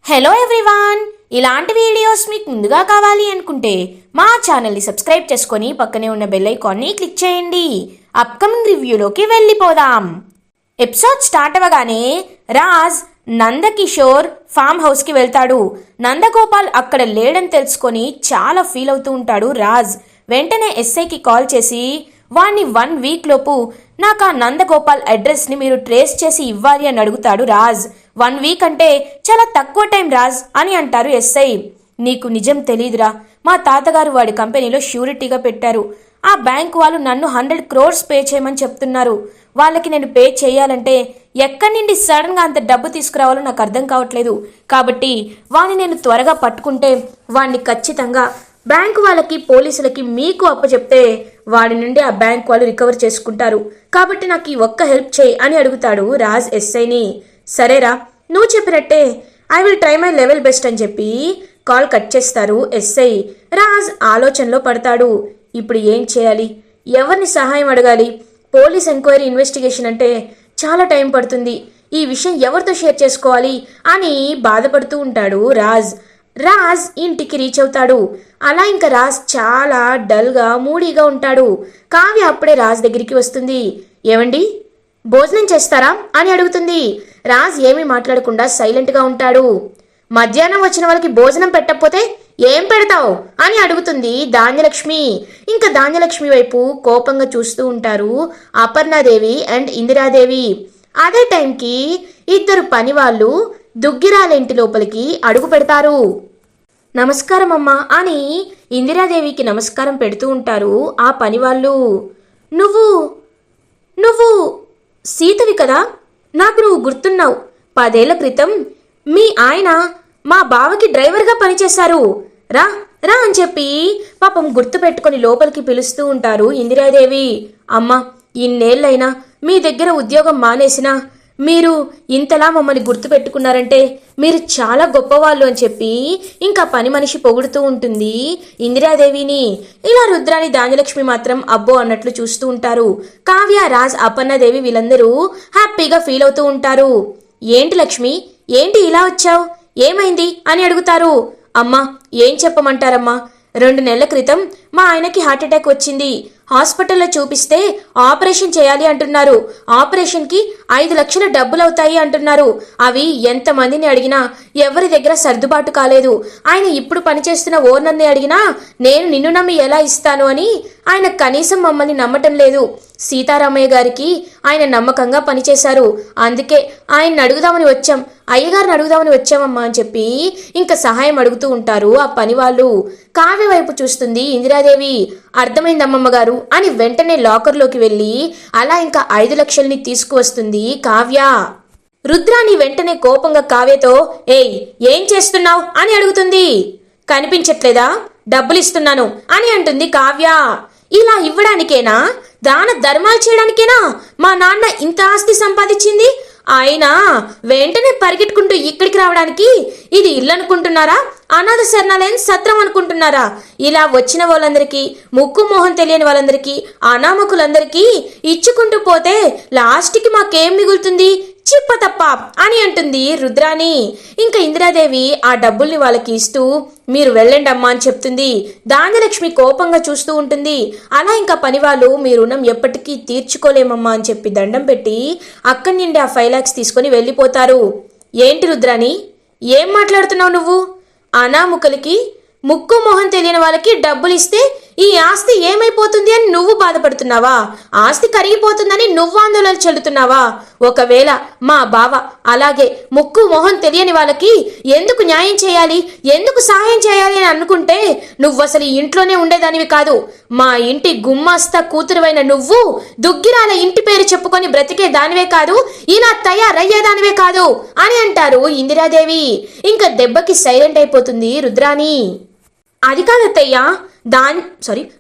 Hello everyone, ఇలాంటి videos మీకు ముందుగా కావాలి అనుకుంటే మా ఛానల్ని సబ్స్క్రైబ్ చేసుకొని పక్కనే ఉన్న బెల్ ఐకాన్ని క్లిక్ చేయండి. అప్కమింగ్ రివ్యూలోకి వెళ్ళిపోదాం. ఎపిసోడ్ స్టార్ట్ అవ్వగానే రాజ్ నందకిషోర్ ఫామ్ హౌస్కి వెళ్తాడు. నందగోపాల్ అక్కడ లేడని తెలుసుకొని చాలా ఫీల్ అవుతూ ఉంటాడు రాజ్. వెంటనే ఎస్ఐకి కాల్ చేసి వాణ్ణి 1 వీక్ లోపు నాకు ఆ నందగోపాల్ అడ్రస్ని మీరు ట్రేస్ చేసి ఇవ్వాలి అని అడుగుతాడు రాజ్. 1 వీక్ అంటే చాలా తక్కువ టైం రాజ్ అని అంటారు ఎస్ఐ. నీకు నిజం తెలీదురా, మా తాతగారు వాడి కంపెనీలో ష్యూరిటీగా పెట్టారు. ఆ బ్యాంక్ వాళ్ళు నన్ను 100 crores పే చేయమని చెప్తున్నారు. వాళ్ళకి నేను పే చేయాలంటే ఎక్కడి నుండి సడన్గా అంత డబ్బు తీసుకురావాలో నాకు అర్థం కావట్లేదు. కాబట్టి వాడిని నేను త్వరగా పట్టుకుంటే వాడిని ఖచ్చితంగా బ్యాంకు వాళ్ళకి పోలీసులకి మీకు అప్పచెప్తే వాడి నుండి ఆ బ్యాంక్ వాళ్ళు రికవర్ చేసుకుంటారు. కాబట్టి నాకు ఈ ఒక్క హెల్ప్ చేయి అని అడుగుతాడు రాజ్ ఎస్ఐని. సరేరా, నువ్వు చెప్పినట్టే I will try my level best అని చెప్పి కాల్ కట్ చేస్తారు ఎస్ఐ. రాజ్ ఆలోచనలో పడతాడు. ఇప్పుడు ఏం చేయాలి, ఎవరిని సహాయం అడగాలి? పోలీస్ ఎంక్వైరీ ఇన్వెస్టిగేషన్ అంటే చాలా టైం పడుతుంది. ఈ విషయం ఎవరితో షేర్ చేసుకోవాలి అని బాధపడుతూ ఉంటాడు రాజ్. రాజ్ ఇంటికి రీచ్ అవుతాడు. అలా ఇంకా రాజ్ చాలా డల్గా మూడీగా ఉంటాడు. కావ్య అప్పుడే రాజ్ దగ్గరికి వస్తుంది. ఏమండి, భోజనం చేస్తారా అని అడుగుతుంది. రాజ్ ఏమీ మాట్లాడకుండా సైలెంట్గా ఉంటాడు. మధ్యాహ్నం వచ్చిన వాళ్ళకి భోజనం పెట్టకపోతే ఏం పెడతావు అని అడుగుతుంది ధాన్యలక్ష్మి. ఇంకా ధాన్యలక్ష్మి వైపు కోపంగా చూస్తూ ఉంటారు అపర్ణాదేవి అండ్ ఇందిరాదేవి. అదే టైంకి 2 పనివాళ్ళు దుగ్గిరాల ఇంటి లోపలికి అడుగు పెడతారు. నమస్కారం అమ్మా అని ఇందిరాదేవికి నమస్కారం పెడుతూ ఉంటారు ఆ పనివాళ్ళు. నువ్వు సీతవి కదా, నాకు నువ్వు గుర్తున్నావు. 10 ఏళ్ల క్రితం మీ ఆయన మా బావకి డ్రైవర్గా పనిచేశారు. రా రా అని చెప్పి పాపం గుర్తు పెట్టుకొని లోపలికి పిలుస్తూ ఉంటారు ఇందిరాదేవి. అమ్మా, ఇన్నేళ్ళైనా మీ దగ్గర ఉద్యోగం మానేసినా మీరు ఇంతలా మమ్మల్ని గుర్తు పెట్టుకున్నారంటే మీరు చాలా గొప్పవాళ్ళు అని చెప్పి ఇంకా పని మనిషి పొగుడుతూ ఉంటుంది ఇందిరాదేవిని. ఇలా రుద్రాని ధాన్యలక్ష్మి మాత్రం అబ్బో అన్నట్లు చూస్తూ ఉంటారు. కావ్య, రాజ్, అపర్ణాదేవి వీళ్ళందరూ హ్యాపీగా ఫీల్ అవుతూ ఉంటారు. ఏంటి లక్ష్మి, ఏంటి ఇలా వచ్చావు, ఏమైంది అని అడుగుతారు. అమ్మా, ఏం చెప్పమంటారమ్మా, 2 నెలల క్రితం మా ఆయనకి హార్ట్ అటాక్ వచ్చింది. హాస్పిటల్లో చూపిస్తే ఆపరేషన్ చేయాలి అంటున్నారు. ఆపరేషన్కి 5 లక్షల డబ్బులు అవుతాయి అంటున్నారు. అవి ఎంతమందిని అడిగినా ఎవరి దగ్గర సర్దుబాటు కాలేదు. ఆయన ఇప్పుడు పనిచేస్తున్న ఓనర్ని అడిగినా నేను నిన్ను నమ్మి ఎలా ఇస్తాను అని ఆయన కనీసం మమ్మల్ని నమ్మటం లేదు. సీతారామయ్య గారికి ఆయన నమ్మకంగా పనిచేశారు. అందుకే ఆయన్ని అడుగుదామని వచ్చాం, అయ్యగారిని అడుగుదామని వచ్చామమ్మా అని చెప్పి ఇంకా సహాయం అడుగుతూ ఉంటారు ఆ పని వాళ్ళు. కావ్య వైపు చూస్తుంది ఇందిరాదేవి. అర్థమైందమ్మమ్మ గారు అని వెంటనే లాకర్లోకి వెళ్ళి అలా ఇంకా 5 లక్షల్ని తీసుకువస్తుంది కావ్య. రుద్రాని వెంటనే కోపంగా కావ్యతో ఏయ్ ఏం చేస్తున్నావు అని అడుగుతుంది. కనిపించట్లేదా, డబ్బులు ఇస్తున్నాను అని అంటుంది కావ్య. ఇలా ఇవ్వడానికేనా, దాన ధర్మాలు చేయడానికేనా మా నాన్న ఇంత ఆస్తి సంపాదించింది? ఆయన వెంటనే పరిగెట్టుకుంటూ ఇక్కడికి రావడానికి ఇది ఇల్లు అనుకుంటున్నారా, అనాథ శరణాలయం సత్రం అనుకుంటున్నారా? ఇలా వచ్చిన వాళ్ళందరికీ, ముక్కు మోహం తెలియని వాళ్ళందరికీ, అనామకులందరికీ ఇచ్చుకుంటూ పోతే లాస్ట్కి మాకేం మిగులుతుంది? చిప్ప తప్ప అని అంటుంది రుద్రాని. ఇంకా ఇందిరాదేవి ఆ డబ్బుల్ని వాళ్ళకి ఇస్తూ మీరు వెళ్ళండి అమ్మా అని చెప్తుంది. ధాన్యలక్ష్మి కోపంగా చూస్తూ ఉంటుంది. అలా ఇంకా పనివాళ్ళు మీ రుణం ఎప్పటికీ తీర్చుకోలేమమ్మా అని చెప్పి దండం పెట్టి అక్కడి నుండి ఆ 5 lakhs తీసుకొని వెళ్ళిపోతారు. ఏంటి రుద్రాని, ఏం మాట్లాడుతున్నావు నువ్వు? అనాముకులకి, ముక్కు మొహం తెలియని వాళ్ళకి డబ్బులు ఇస్తే ఈ ఆస్తి ఏమైపోతుంది అని నువ్వు బాధపడుతున్నావా? ఆస్తి కరిగిపోతుందని నువ్వు ఆందోళన చెందుతున్నావా? ఒకవేళ మా బావ అలాగే ముక్కు మొహం తెలియని వాళ్ళకి ఎందుకు న్యాయం చేయాలి, ఎందుకు సహాయం చేయాలి అని అనుకుంటే నువ్వు అసలు ఇంట్లోనే ఉండేదానివి కాదు. మా ఇంటి గుమ్మాస్తా కూతురువైన నువ్వు దుగ్గిరాల ఇంటి పేరు చెప్పుకొని బ్రతికే దానివే కాదు, ఇలా తయారయ్యేదానివే కాదు అని అంటారు ఇందిరాదేవి. ఇంకా దెబ్బకి సైలెంట్ అయిపోతుంది రుద్రాని. అది కాదత్తయ్యా,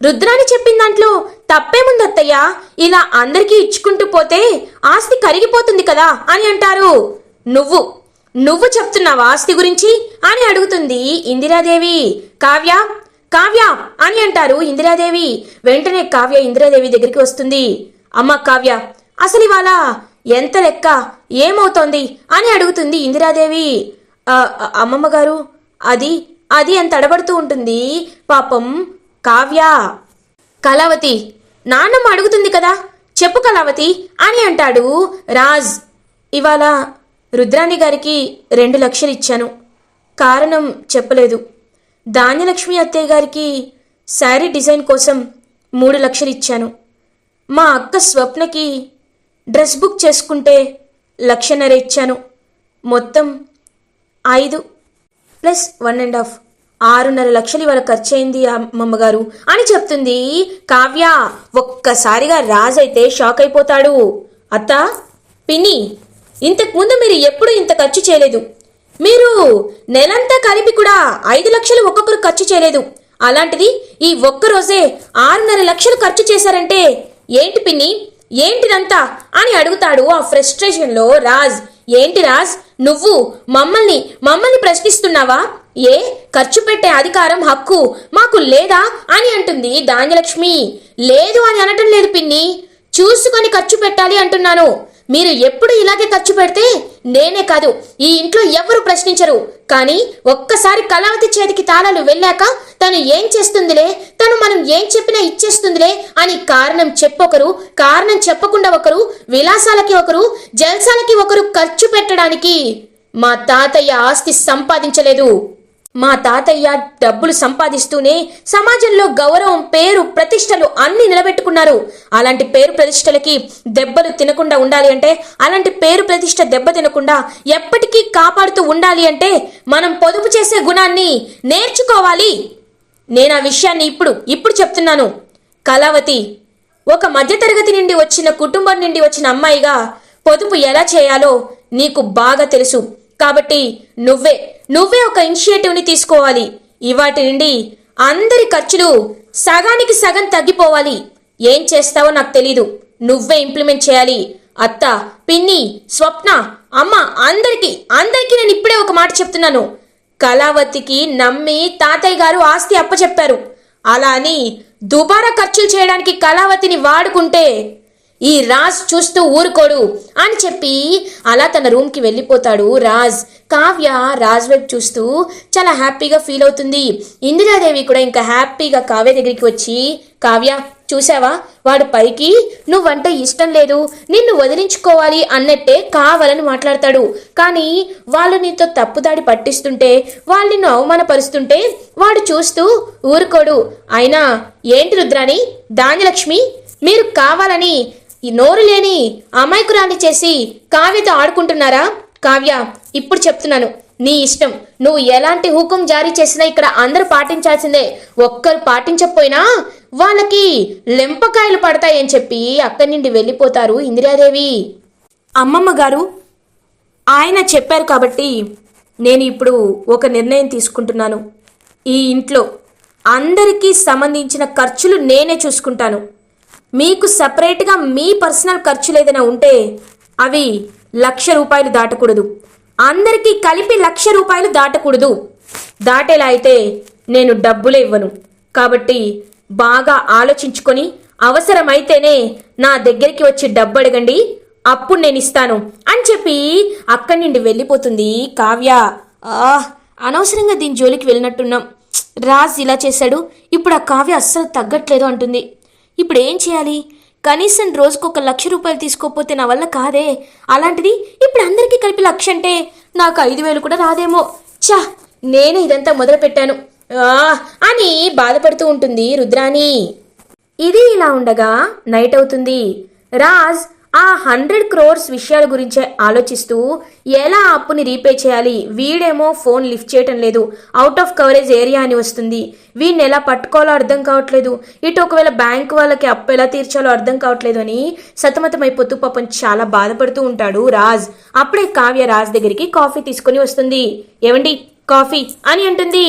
రుద్రాని చెప్పిన దాంట్లో తప్పేముందత్తయ్యా, ఇలా అందరికీ ఇచ్చుకుంటూ పోతే ఆస్తి కరిగిపోతుంది కదా అని అంటారు. నువ్వు చెప్తున్నావా ఆస్తి గురించి అని అడుగుతుంది ఇందిరాదేవి. కావ్య కావ్య అని అంటారు ఇందిరాదేవి. వెంటనే కావ్య ఇందిరాదేవి దగ్గరికి వస్తుంది. అమ్మ కావ్య, అసలు ఇవాళ ఎంత లెక్క, ఏమవుతోంది అని అడుగుతుంది ఇందిరాదేవి. అమ్మమ్మ గారు, అది అది అని తడబడుతూ ఉంటుంది పాపం కావ్య. కళావతి, నాన్నమ్మ అడుగుతుంది కదా, చెప్పు కళావతి అని అంటాడు రాజ్. ఇవాళ రుద్రాణి గారికి 2 లక్షలు ఇచ్చాను, కారణం చెప్పలేదు. ధాన్యలక్ష్మి అత్తయ్య గారికి శారీ డిజైన్ కోసం 3 లక్షలు ఇచ్చాను. మా అక్క స్వప్నకి డ్రెస్ బుక్ చేసుకుంటే 1.5 లక్షలు ఇచ్చాను. మొత్తం 5 + 1.5 6.5 లక్షలు ఇవాళ ఖర్చయింది అమ్మమ్మగారు అని చెప్తుంది కావ్య. ఒక్కసారిగా రాజ్ అయితే షాక్ అయిపోతాడు. అత్త, పిన్ని, ఇంతకుముందు మీరు ఎప్పుడు ఇంత ఖర్చు చేయలేదు. మీరు నెలంతా కలిపి కూడా 5 లక్షలు ఒక్కొక్కరు ఖర్చు చేయలేదు. అలాంటిది ఈ ఒక్కరోజే 6.5 లక్షలు ఖర్చు చేశారంటే ఏంటి పిన్ని, ఏంటిదంతా అని అడుగుతాడు ఆ ఫ్రస్ట్రేషన్లో రాజ్. ఏంటి రాజ్, నువ్వు మమ్మల్ని ప్రశ్నిస్తున్నావా? ఏ ఖర్చు పెట్టే అధికారం, హక్కు మాకు లేదా అని అంటుంది ధాన్యలక్ష్మి. లేదు అని అనటం లేదు పిన్ని, చూసుకొని ఖర్చు పెట్టాలి అంటున్నాను. మీరు ఎప్పుడు ఇలాగే ఖర్చు పెడితే నేనే కాదు, ఈ ఇంట్లో ఎవరు ప్రశ్నించరు. కానీ ఒక్కసారి కళావతి చేతికి తాళాలు వెళ్ళాక తను ఏం చేస్తుందిలే, తను మనం ఏం చెప్పినా ఇచ్చేస్తుందిలే అని కారణం చెప్పొకరు, కారణం చెప్పకుండా ఒకరు, విలాసాలకి ఒకరు, జల్సాలకి ఒకరు ఖర్చు పెట్టడానికి. మా తాతయ్య ఆస్తి సంపాదించలేదు. మా తాతయ్య డబ్బులు సంపాదిస్తూనే సమాజంలో గౌరవం, పేరు, ప్రతిష్టలు అన్ని నిలబెట్టుకున్నారు. అలాంటి పేరు ప్రతిష్టలకి దెబ్బలు తినకుండా ఉండాలి అంటే, అలాంటి పేరు ప్రతిష్ట దెబ్బ తినకుండా ఎప్పటికీ కాపాడుతూ ఉండాలి అంటే మనం పొదుపు చేసే గుణాన్ని నేర్చుకోవాలి. నేను ఆ విషయాన్ని ఇప్పుడు చెప్తున్నాను. కళావతి, ఒక మధ్యతరగతి నుండి వచ్చిన కుటుంబం నుండి వచ్చిన అమ్మాయిగా పొదుపు ఎలా చేయాలో నీకు బాగా తెలుసు. కాబట్టి నువ్వే ఒక ఇనిషియేటివ్ని తీసుకోవాలి. ఇవాటి నుండి అందరి ఖర్చులు సగానికి సగం తగ్గిపోవాలి. ఏం చేస్తావో నాకు తెలీదు, నువ్వే ఇంప్లిమెంట్ చేయాలి. అత్త, పిన్ని, స్వప్న, అమ్మ, అందరికీ నేను ఇప్పుడే ఒక మాట చెప్తున్నాను. కళావతికి నమ్మి తాతయ్య గారు ఆస్తి అప్పచెప్పారు. అలా అని దుబారా ఖర్చులు చేయడానికి కళావతిని వాడుకుంటే ఈ రాజ్ చూస్తూ ఊరుకోడు అని చెప్పి అలా తన రూమ్కి వెళ్ళిపోతాడు రాజ్. కావ్య రాజ్ వైపు చూస్తూ చాలా హ్యాపీగా ఫీల్ అవుతుంది. ఇందిరాదేవి కూడా ఇంకా హ్యాపీగా కావ్య దగ్గరికి వచ్చి, కావ్య చూసావా, వాడు పైకి నువ్వంటే ఇష్టం లేదు, నిన్ను వదిలించుకోవాలి అన్నట్టే కావాలని మాట్లాడతాడు. కానీ వాళ్ళు నీతో తప్పుదాడి పట్టిస్తుంటే, వాళ్ళు నిన్ను అవమానపరుస్తుంటే వాడు చూస్తూ ఊరుకోడు. అయినా ఏంటి రుద్రాణి, ధాన్యలక్ష్మి, మీరు కావాలని ఈ నోరు లేని అమాయకురాన్ని చేసి కావ్యతో ఆడుకుంటున్నారా? కావ్య, ఇప్పుడు చెప్తున్నాను, నీ ఇష్టం. నువ్వు ఎలాంటి హుకుం జారీ చేసినా ఇక్కడ అందరూ పాటించాల్సిందే. ఒక్కరు పాటించకపోయినా వాళ్ళకి లెంపకాయలు పడతాయని చెప్పి అక్కడి నుండి వెళ్ళిపోతారు ఇందిరాదేవి. అమ్మమ్మ గారు, ఆయన చెప్పారు కాబట్టి నేను ఇప్పుడు ఒక నిర్ణయం తీసుకుంటున్నాను. ఈ ఇంట్లో అందరికీ సంబంధించిన ఖర్చులు నేనే చూసుకుంటాను. మీకు సపరేట్గా మీ పర్సనల్ ఖర్చులు ఏదైనా ఉంటే అవి 1 లక్ష రూపాయలు దాటకూడదు. అందరికీ కలిపి 1 లక్ష రూపాయలు దాటకూడదు. దాటేలా అయితే నేను డబ్బులే ఇవ్వను. కాబట్టి బాగా ఆలోచించుకొని అవసరమైతేనే నా దగ్గరికి వచ్చి డబ్బు అడగండి, అప్పుడు నేను ఇస్తాను అని చెప్పి అక్కడి నుండి వెళ్ళిపోతుంది కావ్య. అనవసరంగా దీని జోలికి వెళ్ళినట్టున్నాం. రాజ్ ఇలా చేశాడు, ఇప్పుడు ఆ కావ్య అస్సలు తగ్గట్లేదు అంటుంది. ఇప్పుడు ఏం చేయాలి? కనీసం రోజుకు 1 లక్ష రూపాయలు తీసుకోకపోతే నా వల్ల కాదే. అలాంటిది ఇప్పుడు అందరికీ కలిపి 1 లక్ష అంటే నాకు 5,000 కూడా రాదేమో. నేనే ఇదంతా మొదలు పెట్టాను అని బాధపడుతూ ఉంటుంది రుద్రాణి. ఇది ఇలా ఉండగా నైట్ అవుతుంది. రాజ్ ఆ 100 crores విషయాల గురించే ఆలోచిస్తూ ఎలా అప్పుని రీపే చేయాలి. వీడేమో ఫోన్ లిఫ్ట్ చేయటం లేదు, అవుట్ ఆఫ్ కవరేజ్ ఏరియా అని వస్తుంది. వీడిని ఎలా పట్టుకోవాలో అర్థం కావట్లేదు. ఇటు ఒకవేళ బ్యాంక్ వాళ్ళకి అప్పు ఎలా తీర్చాలో అర్థం కావట్లేదు అని సతమతమైపోతూ పాపం చాలా బాధపడుతూ ఉంటాడు రాజ్. అప్పుడే కావ్య రాజ్ దగ్గరికి కాఫీ తీసుకొని వస్తుంది. ఏమండి కాఫీ అని అంటుంది.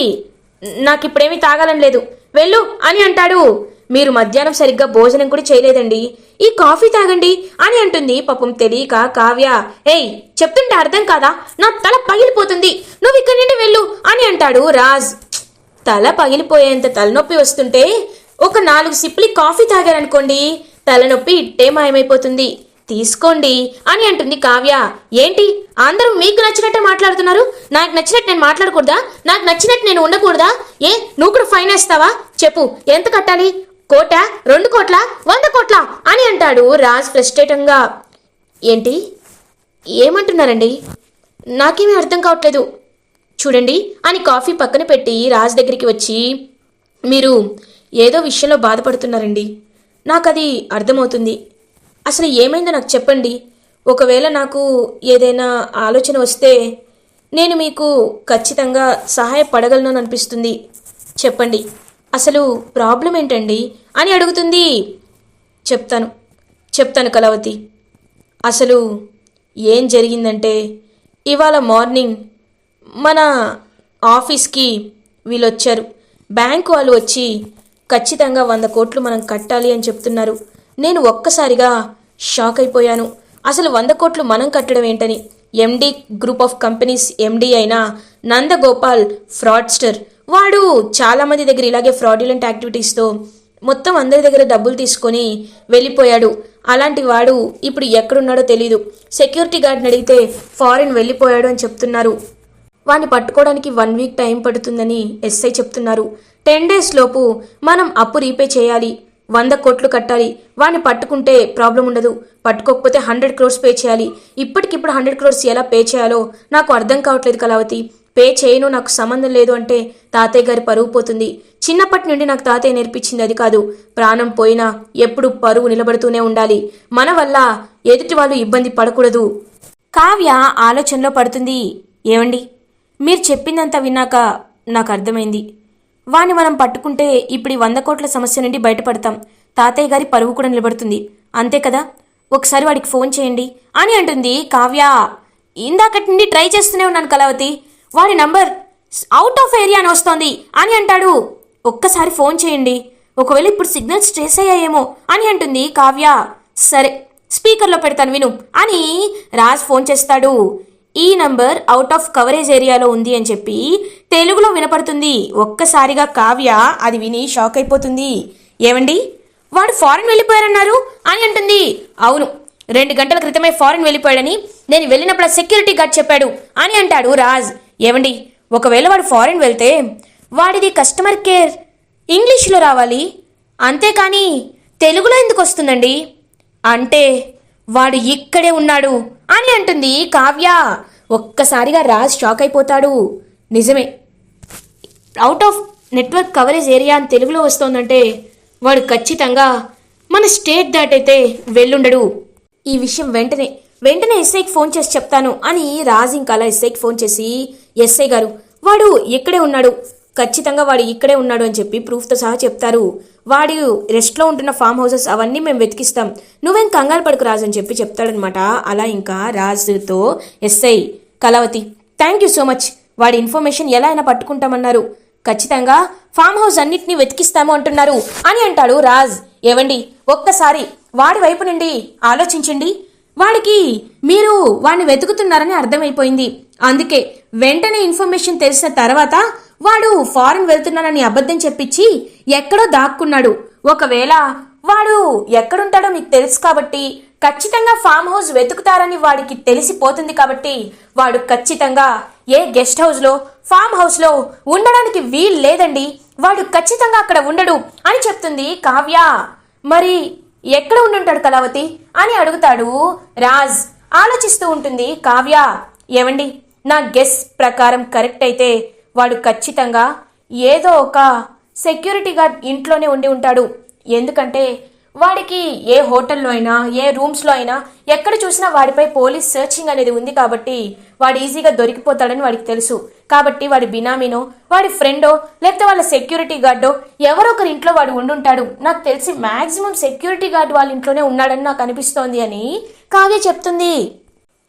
నాకు ఇప్పుడేమీ తాగాలని లేదు, వెళ్ళు అని అంటాడు. మీరు మధ్యాహ్నం సరిగ్గా భోజనం కూడా చేయలేదండి, ఈ కాఫీ తాగండి అని అంటుంది. పాపం తెలియక కావ్య, ఏయ్ చెప్తుంటే అర్థం కాదా, నా తల పగిలిపోతుంది, నువ్వు ఇక్కడి నుండి వెళ్ళు అని అంటాడు రాజ్. తల పగిలిపోయేంత తలనొప్పి వస్తుంటే ఒక 4 సిప్లు కాఫీ తాగారనుకోండి, తలనొప్పి ఇట్టే మాయమైపోతుంది. తీసుకోండి అని అంటుంది కావ్య. ఏంటి అందరూ మీకు నచ్చినట్టే మాట్లాడుతున్నారు, నాకు నచ్చినట్టు నేను మాట్లాడకూడదా, నాకు నచ్చినట్టు నేను ఉండకూడదా? ఏ నువ్వు కూడా ఫైన్ వేస్తావా? చెప్పు ఎంత కట్టాలి? 1 2 కోట్ల 100 కోట్ల అని అంటాడు రాజ్ ఫ్రస్ట్రేటంగా. ఏంటి ఏమంటున్నారండి? నాకేమీ అర్థం కావట్లేదు. చూడండి అని కాఫీ పక్కన పెట్టి రాజ్ దగ్గరికి వచ్చి, మీరు ఏదో విషయంలో బాధపడుతున్నారండి, నాకు అది అర్థమవుతుంది. అసలు ఏమైందో నాకు చెప్పండి. ఒకవేళ నాకు ఏదైనా ఆలోచన వస్తే నేను మీకు ఖచ్చితంగా సహాయపడగలను అనిపిస్తుంది. చెప్పండి అసలు ప్రాబ్లం ఏంటండి అని అడుగుతుంది. చెప్తాను కళావతి. అసలు ఏం జరిగిందంటే ఇవాళ మార్నింగ్ మన ఆఫీస్కి వీళ్ళు వచ్చారు, బ్యాంకు వాళ్ళు వచ్చి ఖచ్చితంగా 100 కోట్లు మనం కట్టాలి అని చెప్తున్నారు. నేను ఒక్కసారిగా షాక్ అయిపోయాను. అసలు 100 కోట్లు మనం కట్టడం ఏంటని. ఎండి గ్రూప్ ఆఫ్ కంపెనీస్ ఎండి అయిన నందగోపాల్ ఫ్రాడ్స్టర్. వాడు చాలామంది దగ్గర ఇలాగే ఫ్రాడ్యులెంట్ యాక్టివిటీస్తో మొత్తం అందరి దగ్గర డబ్బులు తీసుకొని వెళ్ళిపోయాడు. అలాంటి వాడు ఇప్పుడు ఎక్కడున్నాడో తెలీదు. సెక్యూరిటీ గార్డ్ని అడిగితే ఫారిన్ వెళ్ళిపోయాడు అని చెప్తున్నారు. వాడిని పట్టుకోవడానికి 1 వీక్ టైం పడుతుందని ఎస్ఐ చెప్తున్నారు. 10 డేస్ లోపు మనం అప్పు రీపే చేయాలి, 100 కోట్లు కట్టాలి. వాడిని పట్టుకుంటే ప్రాబ్లం ఉండదు, పట్టుకోకపోతే 100 crores పే చేయాలి. ఇప్పటికిప్పుడు 100 crores ఎలా పే చేయాలో నాకు అర్థం కావట్లేదు కళావతి. పే చేయను, నాకు సంబంధం లేదు అంటే తాతయ్య గారి పరువు పోతుంది. చిన్నప్పటి నుండి నాకు తాతయ్య నేర్పించింది అది కాదు. ప్రాణం పోయినా ఎప్పుడు పరువు నిలబడుతూనే ఉండాలి. మన వల్ల ఎదుటి వాళ్ళు ఇబ్బంది పడకూడదు. కావ్య ఆలోచనలో పడుతుంది. ఏమండి మీరు చెప్పిందంతా విన్నాక నాకు అర్థమైంది. వాణ్ణి మనం పట్టుకుంటే ఇప్పుడు 100 కోట్ల సమస్య నుండి బయటపడతాం, తాతయ్య గారి పరువు కూడా నిలబడుతుంది. అంతే కదా? ఒకసారి వాడికి ఫోన్ చేయండి అని అంటుంది కావ్య. ఇందాకటి నుండి ట్రై చేస్తూనే ఉన్నాను కళావతి, వాడి నంబర్ అవుట్ ఆఫ్ ఏరియా అని వస్తోంది అని అంటాడు. ఒక్కసారి ఫోన్ చేయండి, ఒకవేళ ఇప్పుడు సిగ్నల్స్ ట్రేస్ అయ్యాయేమో అని అంటుంది కావ్య. సరే స్పీకర్లో పెడతాను విను అని రాజ్ ఫోన్ చేస్తాడు. ఈ నంబర్ అవుట్ ఆఫ్ కవరేజ్ ఏరియాలో ఉంది అని చెప్పి తెలుగులో వినపడుతుంది. ఒక్కసారిగా కావ్య అది విని షాక్ అయిపోతుంది. ఏమండి వాడు ఫారెన్ వెళ్ళిపోయారన్నారు అని అంటుంది. అవును, 2 గంటల క్రితమే ఫారెన్ వెళ్ళిపోయాడని నేను వెళ్ళినప్పుడు సెక్యూరిటీ గార్డ్ చెప్పాడు అని అంటాడు రాజ్. ఏమండి ఒకవేళ వాడు ఫారెన్ వెళ్తే వాడిది కస్టమర్ కేర్ ఇంగ్లీష్లో రావాలి, అంతేకాని తెలుగులో ఎందుకు వస్తుందండి? అంటే వాడు ఇక్కడే ఉన్నాడు అని అంటుంది కావ్య. ఒక్కసారిగా రాజ్ షాక్ అయిపోతాడు. నిజమే, out of network coverage area అని తెలుగులో వస్తోందంటే వాడు ఖచ్చితంగా మన స్టేట్ దాటైతే వెళ్ళుండడు. ఈ విషయం వెంటనే ఎస్ఐకి ఫోన్ చేసి చెప్తాను అని రాజ్ ఇంకా అలా ఎస్ఐకి ఫోన్ చేసి, ఎస్ఐ గారు వాడు ఇక్కడే ఉన్నాడు, ఖచ్చితంగా వాడు ఇక్కడే ఉన్నాడు అని చెప్పి ప్రూఫ్తో సహా చెప్తారు. వాడు రెస్ట్లో ఉంటున్న ఫామ్ హౌసెస్ అవన్నీ మేము వెతికిస్తాం, నువ్వేం కంగారు పడుకు రాజు అని చెప్పి చెప్తాడనమాట. అలా ఇంకా రాజుతో SI Kalavathi thank you so much, వాడి ఇన్ఫర్మేషన్ ఎలా అయినా పట్టుకుంటామన్నారు, ఖచ్చితంగా ఫామ్ హౌస్ అన్నిటినీ వెతికిస్తాము అంటున్నారు అని అంటాడు రాజ్. ఏవండి ఒక్కసారి వాడి వైపు నుండి ఆలోచించండి, వాడికి మీరు వాడిని వెతుకుతున్నారని అర్థమైపోయింది, అందుకే వెంటనే ఇన్ఫర్మేషన్ తెలిసిన తర్వాత వాడు ఫారెన్ వెళ్తున్నానని అబద్ధం చెప్పించి ఎక్కడో దాక్కున్నాడు. ఒకవేళ వాడు ఎక్కడుంటాడో మీకు తెలుసు కాబట్టి ఖచ్చితంగా ఫామ్ హౌస్ వెతుకుతారని వాడికి తెలిసిపోతుంది కాబట్టి వాడు ఖచ్చితంగా ఏ గెస్ట్ హౌస్లో ఫామ్ హౌస్లో ఉండడానికి వీలు లేదండి, వాడు ఖచ్చితంగా అక్కడ ఉండడు అని చెప్తుంది కావ్య. మరి ఎక్కడ ఉండుంటాడు కళావతి అని అడుగుతాడు రాజ్. ఆలోచిస్తూ ఉంటుంది కావ్య. ఏమండి నా గెస్ ప్రకారం కరెక్ట్ అయితే వాడు ఖచ్చితంగా ఏదో ఒక సెక్యూరిటీ గార్డ్ ఇంట్లోనే ఉండి ఉంటాడు. ఎందుకంటే వాడికి ఏ హోటల్లో అయినా ఏ రూమ్స్లో అయినా ఎక్కడ చూసినా వాడిపై పోలీస్ సర్చింగ్ అనేది ఉంది కాబట్టి వాడు ఈజీగా దొరికిపోతాడని వాడికి తెలుసు. కాబట్టి వాడి బినామీనో వాడి ఫ్రెండో లేకపోతే వాళ్ళ సెక్యూరిటీ గార్డో ఎవరో ఒకరి ఇంట్లో వాడు ఉండుంటాడు. నాకు తెలిసి మ్యాక్సిమం సెక్యూరిటీ గార్డ్ వాళ్ళ ఇంట్లోనే ఉన్నాడని నాకు అనిపిస్తోంది అని కావ్య చెప్తుంది.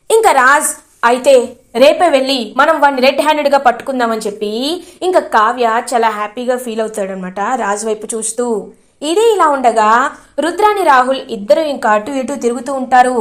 ఇంకా రాజ్ అయితే రేపే వెళ్ళి మనం వాడిని రెడ్ హ్యాండెడ్గా పట్టుకుందామని చెప్పి ఇంకా కావ్య చాలా హ్యాపీగా ఫీల్ అవుతాడనమాట రాజ్ వైపు చూస్తూ. ఇదే ఇలా ఉండగా రుద్రాని రాహుల్ ఇద్దరు ఇంకా అటు ఇటు తిరుగుతూ ఉంటారు.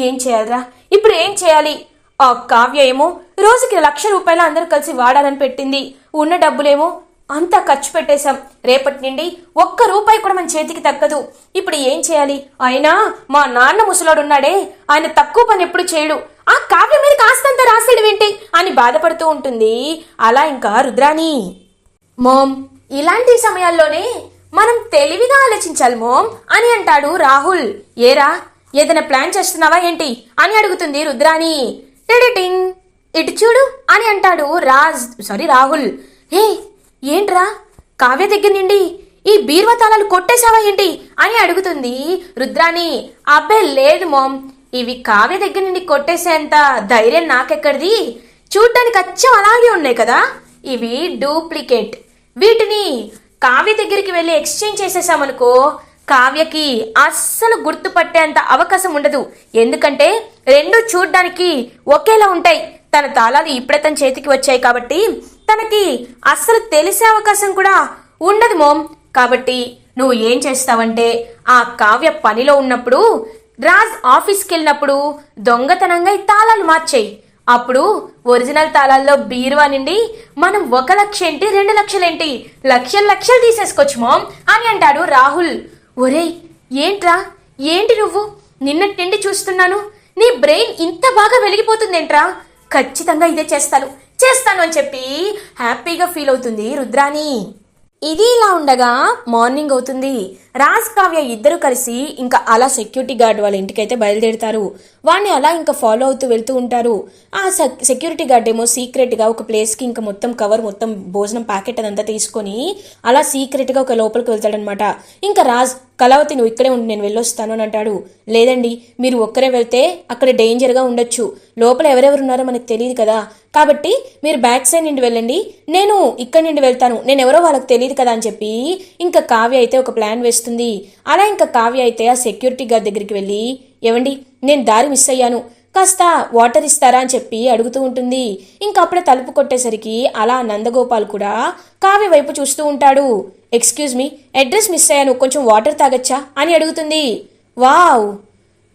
ఏం చేయాలరా, ఇప్పుడు ఏం చేయాలి? ఆ కావ్య ఏమో రోజుకి 1,00,000 రూపాయలు అందరూ కలిసి వాడాలని పెట్టింది, ఉన్న డబ్బులేమో అంతా ఖర్చు పెట్టేశాం. రేపటి నుండి ఒక్క రూపాయి కూడా మన చేతికి దక్కదు. ఇప్పుడు ఏం చేయాలి? అయినా మా నాన్న ముసలాడున్నాడే, ఆయన తక్కువ పని ఎప్పుడు చేయడు. ఆ కావ్య మీద కాస్తంత రాసేయడం ఏంటి అని బాధపడుతూ ఉంటుంది. అలా ఇంకా రుద్రాణి, మోమ్, ఇలాంటి సమయాల్లోనే మనం తెలివిగా ఆలోచించాలి మోమ్ అని అంటాడు రాహుల్. ఏరా, ఏదైనా ప్లాన్ చేస్తున్నావా ఏంటి అని అడుగుతుంది రుద్రాణి. టెడిటింగ్, ఇటు చూడు అని అంటాడు రాహుల్. హే, ఏంట్రా, కావ్య దగ్గర నుండి ఈ బీర్వా తాళాలు కొట్టేశావా ఏంటి అని అడుగుతుంది రుద్రాణి. అబ్బే లేదు మోమ్, ఇవి కావ్య దగ్గర నుండి కొట్టేసేంత ధైర్యం నాకెక్కడిది. చూడ్డానికి అచ్చం అలాగే ఉన్నాయి కదా, ఇవి డూప్లికేట్. వీటిని కావ్య దగ్గరికి వెళ్ళి ఎక్స్చేంజ్ చేసేసామనుకో, కావ్యకి అస్సలు గుర్తుపట్టేంత అవకాశం ఉండదు. ఎందుకంటే రెండు చూడ్డానికి ఒకేలా ఉంటాయి. తన తాళాలు ఇప్పుడే తన చేతికి వచ్చాయి కాబట్టి తనకి అస్సలు తెలిసే అవకాశం కూడా ఉండదు మోమ్. కాబట్టి నువ్వు ఏం చేస్తావంటే, ఆ కావ్య పనిలో ఉన్నప్పుడు, రాజ్ ఆఫీస్కి వెళ్ళినప్పుడు దొంగతనంగా ఈ తాళాలు మార్చేయి. అప్పుడు ఒరిజినల్ తాళాల్లో బీరువా నుండి మనం 1 లక్ష ఏంటి, 2 లక్షలేంటి, లక్షలు తీసేసుకోవచ్చు మోమ్ అని అంటాడు రాహుల్. ఒరేయ్, ఏంట్రా, ఏంటి నువ్వు? నిన్నటి నుండి చూస్తున్నాను, నీ బ్రెయిన్ ఇంత బాగా వెలిగిపోతుందేంట్రా? ఖచ్చితంగా ఇదే చేస్తాను అని చెప్పి హ్యాపీగా ఫీల్ అవుతుంది రుద్రాణి. ఇది ఇలా ఉండగా మార్నింగ్ అవుతుంది. రాజ్, కావ్య ఇద్దరు కలిసి ఇంకా అలా సెక్యూరిటీ గార్డ్ వాళ్ళ ఇంటికైతే బయలుదేరుతారు. వాడిని అలా ఇంకా ఫాలో అవుతూ వెళ్తూ ఉంటారు. ఆ సెక్యూరిటీ గార్డ్ ఏమో సీక్రెట్గా ఒక ప్లేస్కి ఇంకా మొత్తం మొత్తం భోజనం ప్యాకెట్ అదంతా తీసుకొని అలా సీక్రెట్గా ఒక లోపలికి వెళ్తాడనమాట. ఇంకా రాజ్, కళావతి నువ్వు ఇక్కడే ఉండి నేను వెళ్ళొస్తాను అని అంటాడు. లేదండి, మీరు ఒక్కరే వెళ్తే అక్కడ డేంజర్గా ఉండొచ్చు, లోపల ఎవరెవరున్నారో మనకు తెలియదు కదా, కాబట్టి మీరు బ్యాక్ సైడ్ నుండి వెళ్ళండి, నేను ఇక్కడి నుండి వెళ్తాను, నేను ఎవరో వాళ్ళకి తెలియదు కదా అని చెప్పి ఇంకా కావ్య అయితే ఒక ప్లాన్ వేస్తుంది. అలా ఇంకా కావ్య అయితే ఆ సెక్యూరిటీ గార్డ్ దగ్గరికి వెళ్ళి, ఏవండి, నేను దారి మిస్ అయ్యాను, కాస్త వాటర్ ఇస్తారా అని చెప్పి అడుగుతూ ఉంటుంది. ఇంకా అప్పుడే తలుపు కొట్టేసరికి అలా నందగోపాల్ కూడా కావ్య వైపు చూస్తూ ఉంటాడు. ఎక్స్క్యూజ్ మీ, అడ్రస్ మిస్ అయ్యాను, కొంచెం వాటర్ తాగచ్చా అని అడుగుతుంది. వావ్,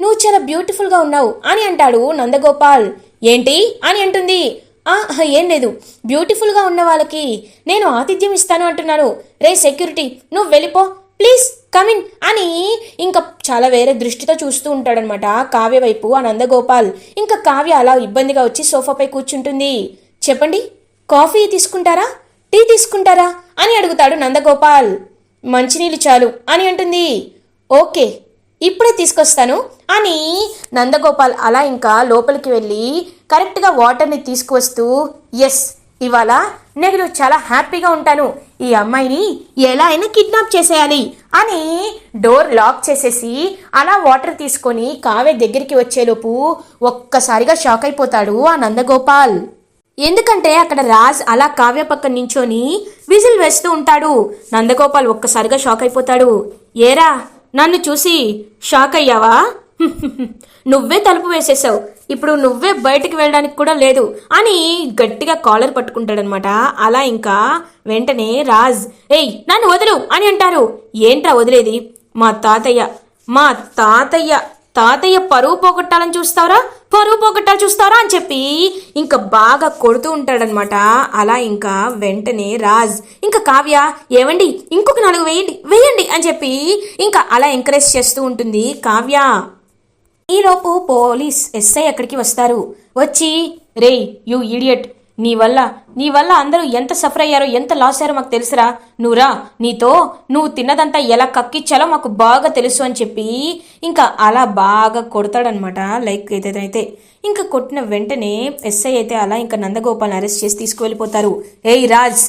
నువ్వు చాలా బ్యూటిఫుల్గా ఉన్నావు అని అంటాడు నందగోపాల్. ఏంటి అని అంటుంది. ఏం లేదు, బ్యూటిఫుల్గా ఉన్న వాళ్ళకి నేను ఆతిథ్యం ఇస్తాను అంటున్నాను. రే సెక్యూరిటీ, నువ్వు వెళ్ళిపో ప్లీజ్, కమిన్ అని ఇంకా చాలా వేరే దృష్టితో చూస్తూ ఉంటాడనమాట కావ్య వైపు ఆ నందగోపాల్. ఇంకా కావ్య అలా ఇబ్బందిగా వచ్చి సోఫాపై కూర్చుంటుంది. చెప్పండి, కాఫీ తీసుకుంటారా, టీ తీసుకుంటారా అని అడుగుతాడు నందగోపాల్. మంచినీళ్ళు చాలు అని అంటుంది. ఓకే, ఇప్పుడే తీసుకొస్తాను అని నందగోపాల్ అలా ఇంకా లోపలికి వెళ్ళి కరెక్ట్గా వాటర్ని తీసుకువస్తూ, ఎస్, ఇవాళ నేను చాలా హ్యాపీగా ఉంటాను, ఈ అమ్మాయిని ఎలా అయినా కిడ్నాప్ చేసేయాలి అని డోర్ లాక్ చేసేసి అలా వాటర్ తీసుకొని కావ్య దగ్గరికి వచ్చేలోపు ఒక్కసారిగా షాక్ అయిపోతాడు ఆ నందగోపాల్. ఎందుకంటే అక్కడ రాజ్ అలా కావ్య పక్కన నించొని విజిల్ వేస్తూ ఉంటాడు. నందగోపాల్ ఒక్కసారిగా షాక్ అయిపోతాడు. ఏరా, నన్ను చూసి షాక్ అయ్యావా? నువ్వే తలుపు వేసేసావు, ఇప్పుడు నువ్వే బయటికి వెళ్ళడానికి కూడా లేదు అని గట్టిగా కాలర్ పట్టుకుంటాడనమాట. అలా ఇంకా వెంటనే రాజ్, ఏయ్ నన్ను వదలు అని అంటారు. ఏంట్రా వదిలేది? మా తాతయ్య పరువు పోగొట్టాలని చూస్తారా అని చెప్పి ఇంకా బాగా కొడుతూ ఉంటాడనమాట. అలా ఇంకా వెంటనే రాజ్ ఇంకా కావ్య, ఏవండి ఇంకొక 4 వేయండి అని చెప్పి ఇంకా అలా ఎంకరేజ్ చేస్తూ ఉంటుంది కావ్య. ఈలోపు పోలీస్ ఎస్ఐ అక్కడికి వస్తారు. వచ్చి, రేయ్ యూ ఇడియట్, నీ వల్ల అందరూ ఎంత సఫర్ అయ్యారో, ఎంత లాస్ అయ్యారో మాకు తెలుసురా, నువ్వు తిన్నదంతా ఎలా కక్కిచ్చాలో మాకు బాగా తెలుసు అని చెప్పి ఇంకా అలా బాగా కొడతాడనమాట. లైక్ ఏదైతే ఇంకా కొట్టిన వెంటనే ఎస్ఐ అయితే అలా ఇంకా నందగోపాల్ని అరెస్ట్ చేసి తీసుకువెళ్ళిపోతారు. ఏయ్ రాజ్,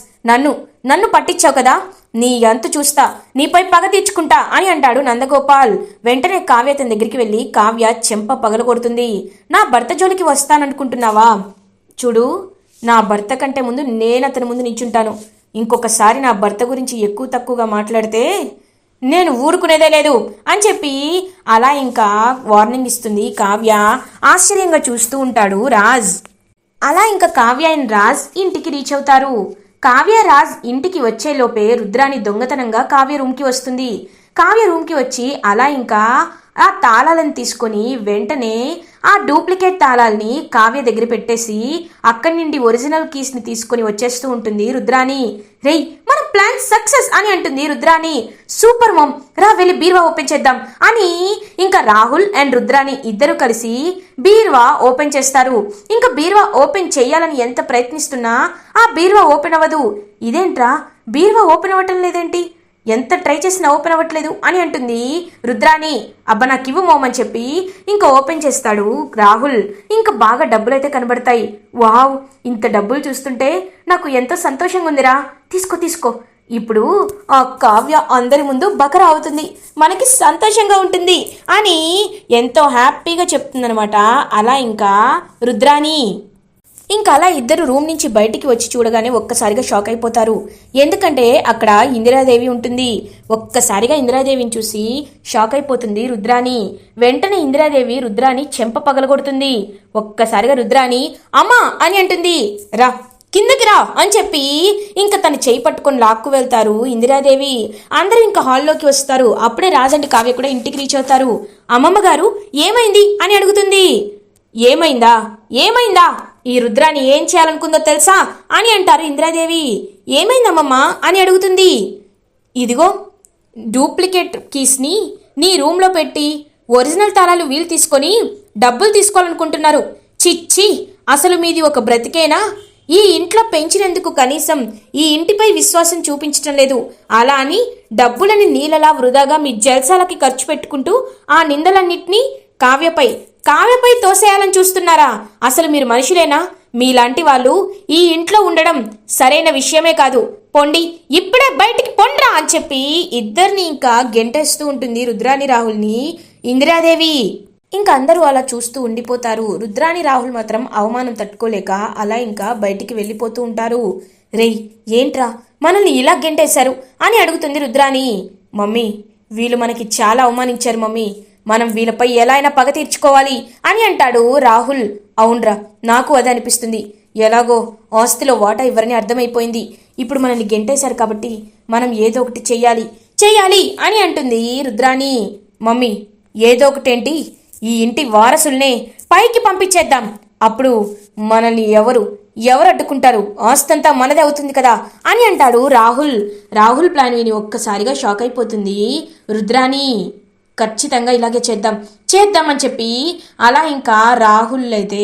నన్ను పట్టించావు కదా, నీ అంతు చూస్తా, నీపై పగ తీర్చుకుంటా అని అంటాడు నందగోపాల్. వెంటనే కావ్య అతని దగ్గరికి వెళ్ళి కావ్య చెంప పగలగొడుతుంది. నా భర్త జోలికి వస్తాననుకుంటున్నావా? చూడు, నా భర్త కంటే ముందు నేను అతని ముందు నించుంటాను. ఇంకొకసారి నా భర్త గురించి ఎక్కువ తక్కువగా మాట్లాడితే నేను ఊరుకునేదే లేదు అని చెప్పి అలా ఇంకా వార్నింగ్ ఇస్తుంది కావ్య. ఆశ్చర్యంగా చూస్తూ ఉంటాడు రాజ్. అలా ఇంకా కావ్య అండ్ రాజ్ ఇంటికి రీచ్ అవుతారు. కావ్య రాజ్ ఇంటికి వచ్చేలోపే రుద్రాణి దొంగతనంగా కావ్య రూమ్కి వస్తుంది. కావ్య రూమ్కి వచ్చి అలా ఇంకా ఆ తాళాలను తీసుకొని వెంటనే ఆ డూప్లికేట్ తాళాలని కావ్య దగ్గర పెట్టేసి అక్కడి నుండి ఒరిజినల్ కీస్ని తీసుకొని వచ్చేస్తూ ఉంటుంది రుద్రాణి. రేయ్, మన ప్లాన్ సక్సెస్ అని అంటుంది రుద్రాని. సూపర్ మామ్, రా వెళ్ళి బీరువా ఓపెన్ చేద్దాం అని ఇంకా రాహుల్ అండ్ రుద్రాని ఇద్దరు కలిసి బీరువా ఓపెన్ చేస్తారు. ఇంకా బీరువా ఓపెన్ చేయాలని ఎంత ప్రయత్నిస్తున్నా ఆ బీరువా ఓపెన్ అవ్వదు. ఇదేంట్రా బీరువా ఓపెన్ అవ్వటం లేదేంటి, ఎంత ట్రై చేసినా ఓపెన్ అవ్వట్లేదు అని అంటుంది రుద్రాని. అబ్బా నాకు ఇవ్వు మోమ్ అని చెప్పి ఇంకా ఓపెన్ చేస్తాడు రాహుల్. ఇంకా బాగా డబ్బులైతే కనబడతాయి. వావ్, ఇంత డబ్బులు చూస్తుంటే నాకు ఎంతో సంతోషంగా ఉందిరా, తీసుకో తీసుకో. ఇప్పుడు ఆ కావ్య అందరి ముందు బకరా అవుతుంది, మనకి సంతోషంగా ఉంటుంది అని ఎంతో హ్యాపీగా చెప్తుందనమాట. అలా ఇంకా రుద్రాని ఇంకా అలా ఇద్దరు రూమ్ నుంచి బయటికి వచ్చి చూడగానే ఒక్కసారిగా షాక్ అయిపోతారు. ఎందుకంటే అక్కడ ఇందిరాదేవి ఉంటుంది. ఒక్కసారిగా ఇందిరాదేవిని చూసి షాక్ అయిపోతుంది రుద్రాని. వెంటనే ఇందిరాదేవి రుద్రాని చెంప పగలగొడుతుంది. ఒక్కసారిగా రుద్రాని అమ్మా అని అంటుంది. రా కిందకి రా అని చెప్పి ఇంకా తను చేయి పట్టుకొని లాక్కు వెళ్తారు ఇందిరాదేవి. అందరూ ఇంకా హాల్లోకి వస్తారు. అప్పుడే రాజంటి కావ్య కూడా ఇంటికి రీచ్ అవుతారు. అమ్మమ్మ గారు ఏమైంది అని అడుగుతుంది. ఏమైందా ఏమైందా, ఈ రుద్రాని ఏం చేయాలనుకుందో తెలుసా అని అంటారు ఇందిరాదేవి. ఏమైందమ్మమ్మా అని అడుగుతుంది. ఇదిగో డూప్లికేట్ కీస్ని నీ రూమ్లో పెట్టి ఒరిజినల్ తాళాలు వీలు తీసుకొని డబ్బులు తీసుకోవాలనుకుంటున్నారు. చిచ్చి, అసలు మీది ఒక బ్రతికేనా? ఈ ఇంట్లో పెంచినందుకు కనీసం ఈ ఇంటిపై విశ్వాసం చూపించటం లేదు. అలా అని డబ్బులని నీళ్ళలా వృధాగా మీ జల్సాలకి ఖర్చు పెట్టుకుంటూ ఆ నిందలన్నింటినీ కావ్యపై తోసేయాలని చూస్తున్నారా? అసలు మీరు మనుషులేనా? మీలాంటి వాళ్ళు ఈ ఇంట్లో ఉండడం సరైన విషయమే కాదు. పొండి, ఇప్పుడే బయటికి పొండ్రా అని చెప్పి ఇద్దరిని ఇంకా గెంటేస్తూ ఉంటుంది రుద్రాని రాహుల్ని ఇందిరాదేవి. ఇంకా అందరూ అలా చూస్తూ ఉండిపోతారు. రుద్రాని రాహుల్ మాత్రం అవమానం తట్టుకోలేక అలా ఇంకా బయటికి వెళ్ళిపోతూ ఉంటారు. రేయ్ ఏంట్రా మనల్ని ఇలా గెంటేశారు అని అడుగుతుంది రుద్రాని. మమ్మీ, వీళ్ళు మనకి చాలా అవమానించారు మమ్మీ, మనం వీళ్ళపై ఎలా అయినా పగ తీర్చుకోవాలి అని అంటాడు రాహుల్. అవునరా, నాకు అదే అనిపిస్తుంది. ఎలాగో ఆస్తిలో వాటా ఇవ్వరని అర్థమైపోయింది. ఇప్పుడు మనల్ని గెంటేశారు కాబట్టి మనం ఏదో ఒకటి చెయ్యాలి అని అంటుంది రుద్రాని. మమ్మీ, ఏదో ఒకటేంటి, ఈ ఇంటి వారసుల్నే పైకి పంపించేద్దాం. అప్పుడు మనల్ని ఎవరు అడ్డుకుంటారు, ఆస్తంతా మనదే అవుతుంది కదా అని అంటాడు రాహుల్ ప్లాన్ విని ఒక్కసారిగా షాక్ అయిపోతుంది రుద్రాని. ఖచ్చితంగా ఇలాగే చేద్దామని చెప్పి అలా ఇంకా రాహుల్ అయితే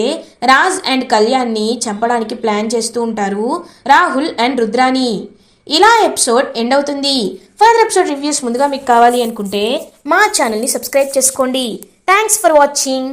రాజ్ అండ్ కళ్యాణ్ని చంపడానికి ప్లాన్ చేస్తూ ఉంటారు రాహుల్ అండ్ రుద్రాని. ఇలా ఎపిసోడ్ ఎండ్ అవుతుంది. ఫర్దర్ ఎపిసోడ్ రివ్యూస్ ముందుగా మీకు కావాలి అనుకుంటే మా ఛానల్ని సబ్స్క్రైబ్ చేసుకోండి. Thanks for watching.